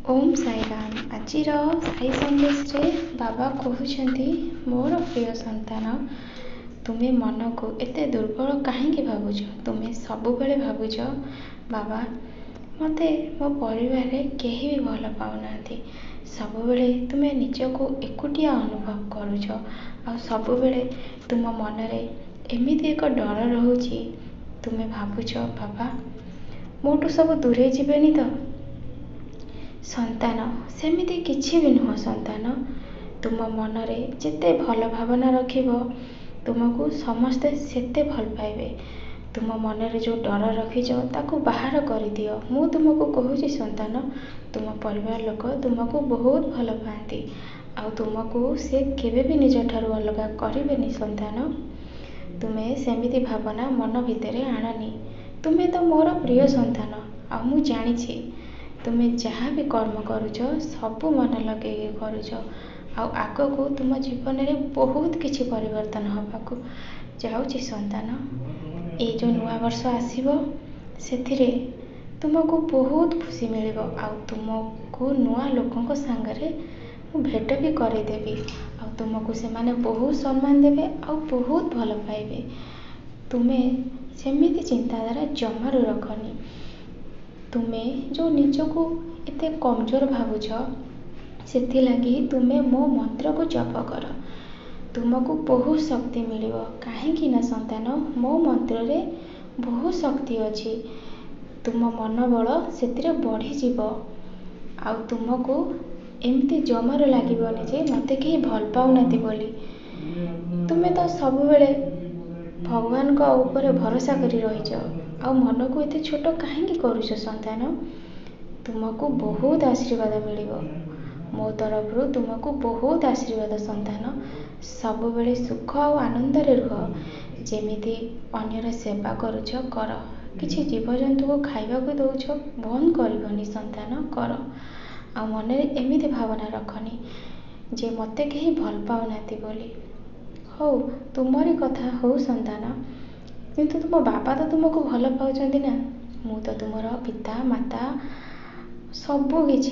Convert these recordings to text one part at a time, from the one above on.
ओम साईराम। आजिर साई संदेश रे बाबा कहते मोर प्रिय संतान तुम्हें मन को एते दुर्बल कहीं भावुच। तुम्हें सबुबले भावुच बाबा मते मो परिवार रे केही भी भल पाऊना। सबुबले तुम्हें निजको एकुटिया अनुभव करुच। आ सबुबले तुम मन रे एमिति एक डर रोची। तुम्हें भावुच बाबा मोटू सब दूरे जीवेनी तो। संतान सेमिति किछि भी नुह। संतान तुम मन रे जिते भल भावना रखिब तुमको समस्ते सेते भल पाइबे। तुम मन रे जो डर रखिच ताकू बाहर कर दियो। मु तुमको कहूची संतान तुम परिवार लोक तुमको बहुत भल पाती। आ तुमको से केबे भी निज ठारू अलगा करेनि। संतान तुम्हें सेमिति भावना मन भितर आणनी। तुम्हें तो मोर प्रिय संतान। आ मु जानी तुम्हें जहाँ भी कर्म करुच सबू मन लगे करुच। आग को तुम जीवन में बहुत किछि परिवर्तन होबाकू जाउची। संतान ये जो नुआ वर्ष आसीबो सेथिरे तुमको बहुत खुशी मिलिबो। आ तुमको नुआ लोकंक सांगरे भेट भी करेदेवी। आ तुमको से माने बहुत सम्मान देवे आ बहुत भल पाइबे। तुम्हें सेमिति चिंताधारा जमारू रखनी। तुम्हें जो निजको एते कमजोर भावुच सेथि लगी तुम्हें मो मंत्र को जप कर। तुमको बहुत शक्ति मिलिबो। काहेकि ना संतान मो मंत्र रे बहुत शक्ति अछि। तुम मन बल सेतिरे बढ़ी जीवो। आ तुमको एमती जमारू लागिबोनी जे मते केही भल पाउनाती बोली। तुम्हें तो सब बेले भगवान का ऊपर भरोसा करी रहिछ। आ मन को एते छोट काहेकि करूछ। संतान तुमको बहुत आशीर्वाद मिलिबो। मो तरफ तुमको बहुत आशीर्वाद। संतान सब बेले सुख और आनंद रे रुह। जेमिति अन्यर सेवा करुछ कर। किछि जीवजंतु को खाइबा को दउछ बंद करबनी। संतान कर। आ मन रे एमिति भावना रखनी जे मते केही भल पाउनाती बोली। हो तुमरी कथा हो संतान किंतु तुम बाबा तो तुमको भल पाउछंती ना। मु तो तुमर पिता माता सबु किछि।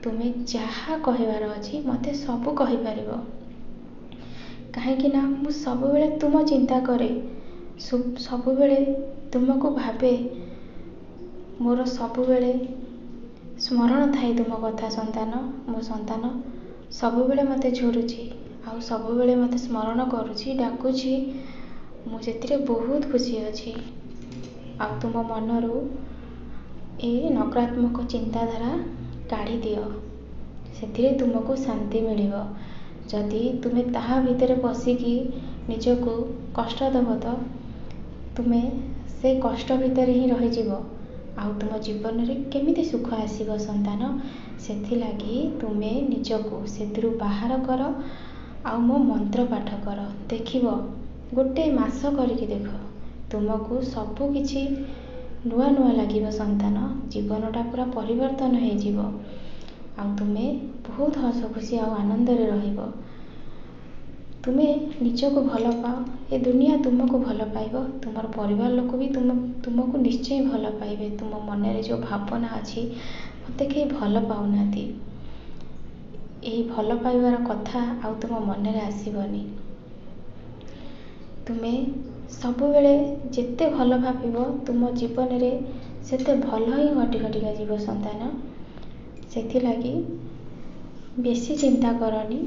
तुम्हें जहाँ कहबार अछि मते सबु कहि परिबो। काहेकि ना मु सब बेले तुम चिंता करे सब बेले तुमको भावे। मोर सब बेले स्मरण थाई तुम कथा। संतान मो संतान सब बेले मते झुरुची आ सब बेले मते स्मरण करूची डाकुची। मु जेतिरे बहुत खुशी अछि। आ तुम मनरू ए नकारात्मक चिंताधारा काढ़ी दियो। सेथिरे तुमको शांति मिलिबो। जदि तुम्हें ताहा भितर पशिकी निजको कष्ट दब तो तुम्हें से कष्ट भितर ही रही जीवो। आ तुम जीवन रे केमिति सुख आसीबो। संतान सेथि लागी तुम्हें निजको सेथिरु बाहर कर। आ मो मंत्र पाठ कर। देखिबो गोटे मास करिकी देख तुमको सबु किछि नुआ नुआ लागिबो। संतान जीवनटा पूरा परिवर्तन हो जीवो। आ तुम्हें बहुत हस खुशी आ आनंद रे रहिबो। तुम्हें निजको भल पाओ ए दुनिया तुमको भल पाइबो। तुमर परिवार लोक भी तुमको निश्चय भल पाइबे। तुम मन रे जो भावना अछि मते केही भल पाउनाती एही भल पाइबार कथा आ तुम मन रे आसीबनी। तुम्हें सबु बेले जेते भल भाबिबो तुम जीवन रे सेते भल ही घटी घटिका जीव। संतान सेथि लागी बेसी चिंता करनी।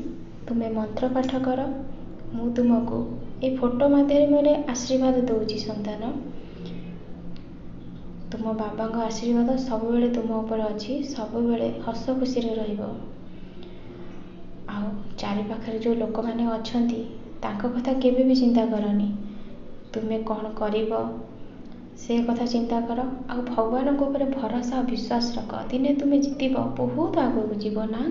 तुम्हें मंत्र पाठ कर। मु तुमको ए फोटो माध्यम आशीर्वाद दउची। संतान तुम बाबा का आशीर्वाद सब बेले तुम ऊपर अछि। सब बेले हस खुशी रे रहिबो। आ चारि पाखरे जो लोक माने अछंती तांको कथा केबे भी चिंता करनी। तुम्हें कौन करिबो से कथा चिंता कर। आ भगवान को ऊपर भरोसा विश्वास रख। दिने तुम्हें जितिबो बहुत आगो जीवो ना।